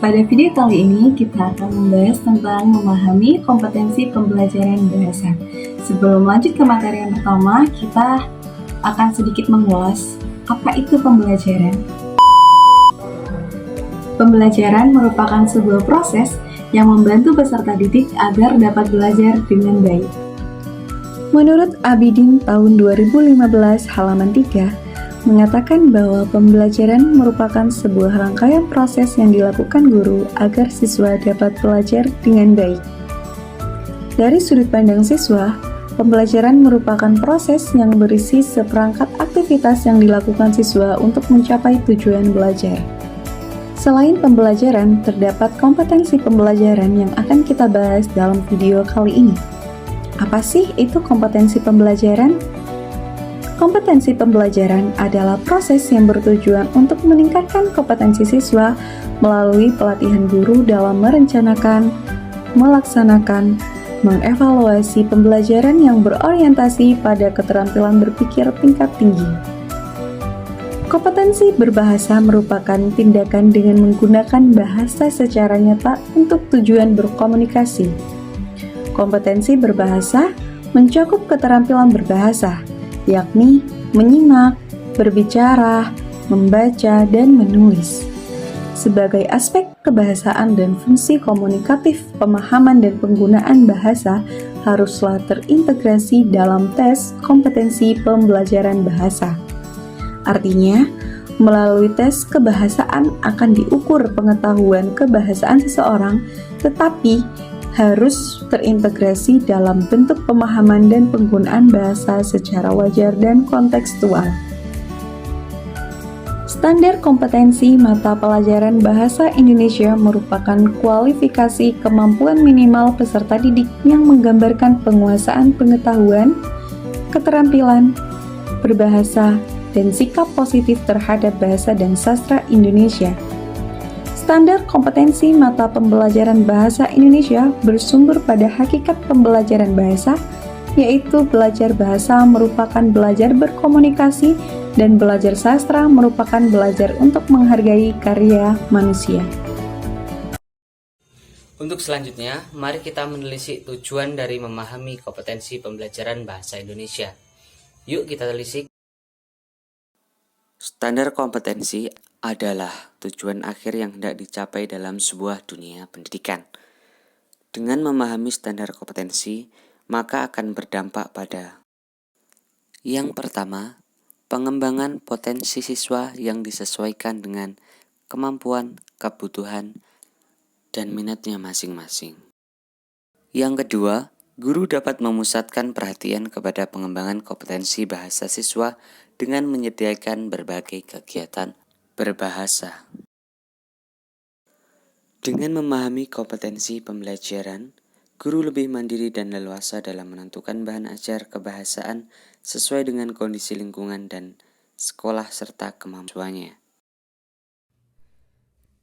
Pada video kali ini kita akan membahas tentang memahami kompetensi pembelajaran bahasa. Sebelum lanjut ke materi yang pertama, kita akan sedikit mengulas apa itu pembelajaran. Pembelajaran merupakan sebuah proses yang membantu peserta didik agar dapat belajar dengan baik. Menurut Abidin tahun 2015 halaman 3, mengatakan bahwa pembelajaran merupakan sebuah rangkaian proses yang dilakukan guru agar siswa dapat belajar dengan baik. Dari sudut pandang siswa, pembelajaran merupakan proses yang berisi seperangkat aktivitas yang dilakukan siswa untuk mencapai tujuan belajar. Selain pembelajaran, terdapat kompetensi pembelajaran yang akan kita bahas dalam video kali ini. Apa sih itu kompetensi pembelajaran? Kompetensi pembelajaran adalah proses yang bertujuan untuk meningkatkan kompetensi siswa melalui pelatihan guru dalam merencanakan, melaksanakan, mengevaluasi pembelajaran yang berorientasi pada keterampilan berpikir tingkat tinggi. Kompetensi berbahasa merupakan tindakan dengan menggunakan bahasa secara nyata untuk tujuan berkomunikasi. Kompetensi berbahasa mencakup keterampilan berbahasa, yakni menyimak, berbicara, membaca, dan menulis. Sebagai aspek kebahasaan dan fungsi komunikatif, pemahaman dan penggunaan bahasa haruslah terintegrasi dalam tes kompetensi pembelajaran bahasa. Artinya, melalui tes kebahasaan akan diukur pengetahuan kebahasaan seseorang, tetapi harus terintegrasi dalam bentuk pemahaman dan penggunaan bahasa secara wajar dan kontekstual. Standar kompetensi mata pelajaran bahasa Indonesia merupakan kualifikasi kemampuan minimal peserta didik yang menggambarkan penguasaan pengetahuan, keterampilan, berbahasa, dan sikap positif terhadap bahasa dan sastra Indonesia. Standar kompetensi mata pembelajaran bahasa Indonesia bersumber pada hakikat pembelajaran bahasa, yaitu belajar bahasa merupakan belajar berkomunikasi dan belajar sastra merupakan belajar untuk menghargai karya manusia. Untuk selanjutnya, mari kita menelisik tujuan dari memahami kompetensi pembelajaran bahasa Indonesia. Yuk kita telisik. Standar kompetensi adalah tujuan akhir yang hendak dicapai dalam sebuah dunia pendidikan. Dengan memahami standar kompetensi, maka akan berdampak pada: yang pertama, pengembangan potensi siswa yang disesuaikan dengan kemampuan, kebutuhan, dan minatnya masing-masing. Yang kedua, guru dapat memusatkan perhatian kepada pengembangan kompetensi bahasa siswa dengan menyediakan berbagai kegiatan berbahasa. Dengan memahami kompetensi pembelajaran, guru lebih mandiri dan leluasa dalam menentukan bahan ajar kebahasaan sesuai dengan kondisi lingkungan dan sekolah serta kemampuannya.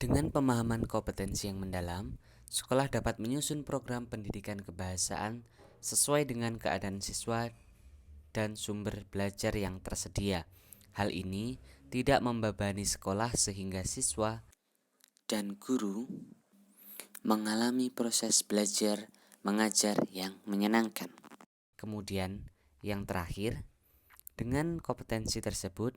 Dengan pemahaman kompetensi yang mendalam, sekolah dapat menyusun program pendidikan kebahasaan sesuai dengan keadaan siswa dan sumber belajar yang tersedia. Hal ini tidak membebani sekolah sehingga siswa dan guru mengalami proses belajar mengajar yang menyenangkan. Kemudian, yang terakhir, dengan kompetensi tersebut,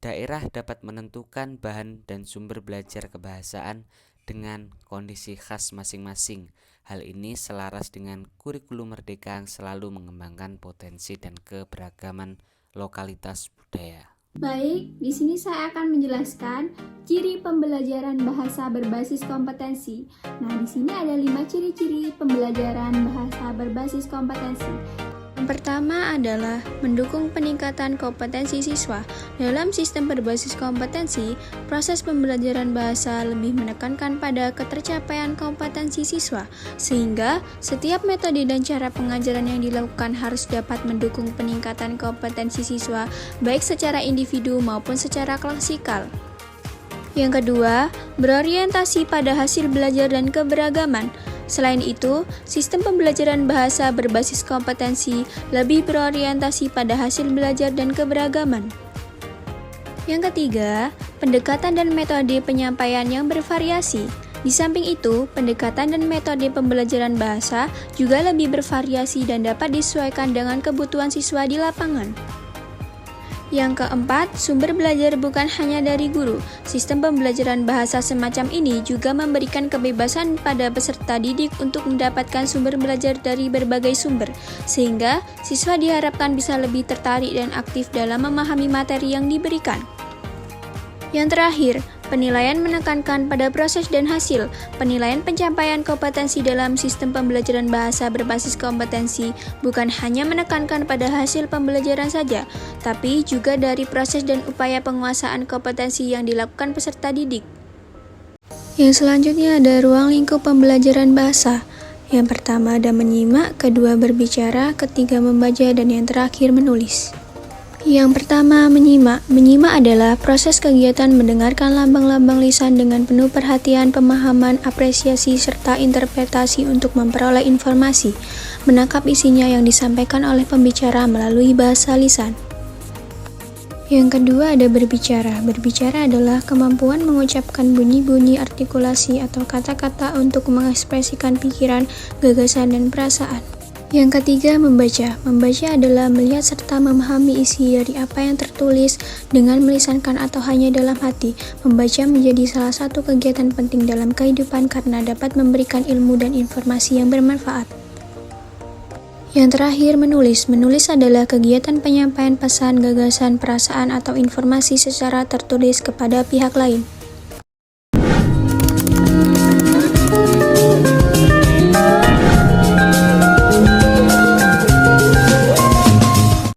daerah dapat menentukan bahan dan sumber belajar kebahasaan dengan kondisi khas masing-masing. Hal ini selaras dengan kurikulum merdeka yang selalu mengembangkan potensi dan keberagaman lokalitas budaya. Baik, di sini saya akan menjelaskan ciri pembelajaran bahasa berbasis kompetensi. Nah, di sini ada 5 ciri-ciri pembelajaran bahasa berbasis kompetensi. Yang pertama adalah mendukung peningkatan kompetensi siswa. Dalam sistem berbasis kompetensi, proses pembelajaran bahasa lebih menekankan pada ketercapaian kompetensi siswa, sehingga setiap metode dan cara pengajaran yang dilakukan harus dapat mendukung peningkatan kompetensi siswa, baik secara individu maupun secara klasikal. Yang kedua, berorientasi pada hasil belajar dan keberagaman. Selain itu, sistem pembelajaran bahasa berbasis kompetensi lebih berorientasi pada hasil belajar dan keberagaman. Yang ketiga, pendekatan dan metode penyampaian yang bervariasi. Di samping itu, pendekatan dan metode pembelajaran bahasa juga lebih bervariasi dan dapat disesuaikan dengan kebutuhan siswa di lapangan. Yang keempat, sumber belajar bukan hanya dari guru. Sistem pembelajaran bahasa semacam ini juga memberikan kebebasan pada peserta didik untuk mendapatkan sumber belajar dari berbagai sumber, sehingga siswa diharapkan bisa lebih tertarik dan aktif dalam memahami materi yang diberikan. Yang terakhir, penilaian menekankan pada proses dan hasil. Penilaian pencapaian kompetensi dalam sistem pembelajaran bahasa berbasis kompetensi bukan hanya menekankan pada hasil pembelajaran saja, tapi juga dari proses dan upaya penguasaan kompetensi yang dilakukan peserta didik. Yang selanjutnya ada ruang lingkup pembelajaran bahasa. Yang pertama ada menyimak, kedua berbicara, ketiga membaca, dan yang terakhir menulis. Yang pertama, menyimak. Menyimak adalah proses kegiatan mendengarkan lambang-lambang lisan dengan penuh perhatian, pemahaman, apresiasi, serta interpretasi untuk memperoleh informasi, menangkap isinya yang disampaikan oleh pembicara melalui bahasa lisan. Yang kedua ada berbicara. Berbicara adalah kemampuan mengucapkan bunyi-bunyi, artikulasi, atau kata-kata untuk mengekspresikan pikiran, gagasan, dan perasaan. Yang ketiga, membaca. Membaca adalah melihat serta memahami isi dari apa yang tertulis dengan melisankan atau hanya dalam hati. Membaca menjadi salah satu kegiatan penting dalam kehidupan karena dapat memberikan ilmu dan informasi yang bermanfaat. Yang terakhir, menulis. Menulis adalah kegiatan penyampaian pesan, gagasan, perasaan, atau informasi secara tertulis kepada pihak lain.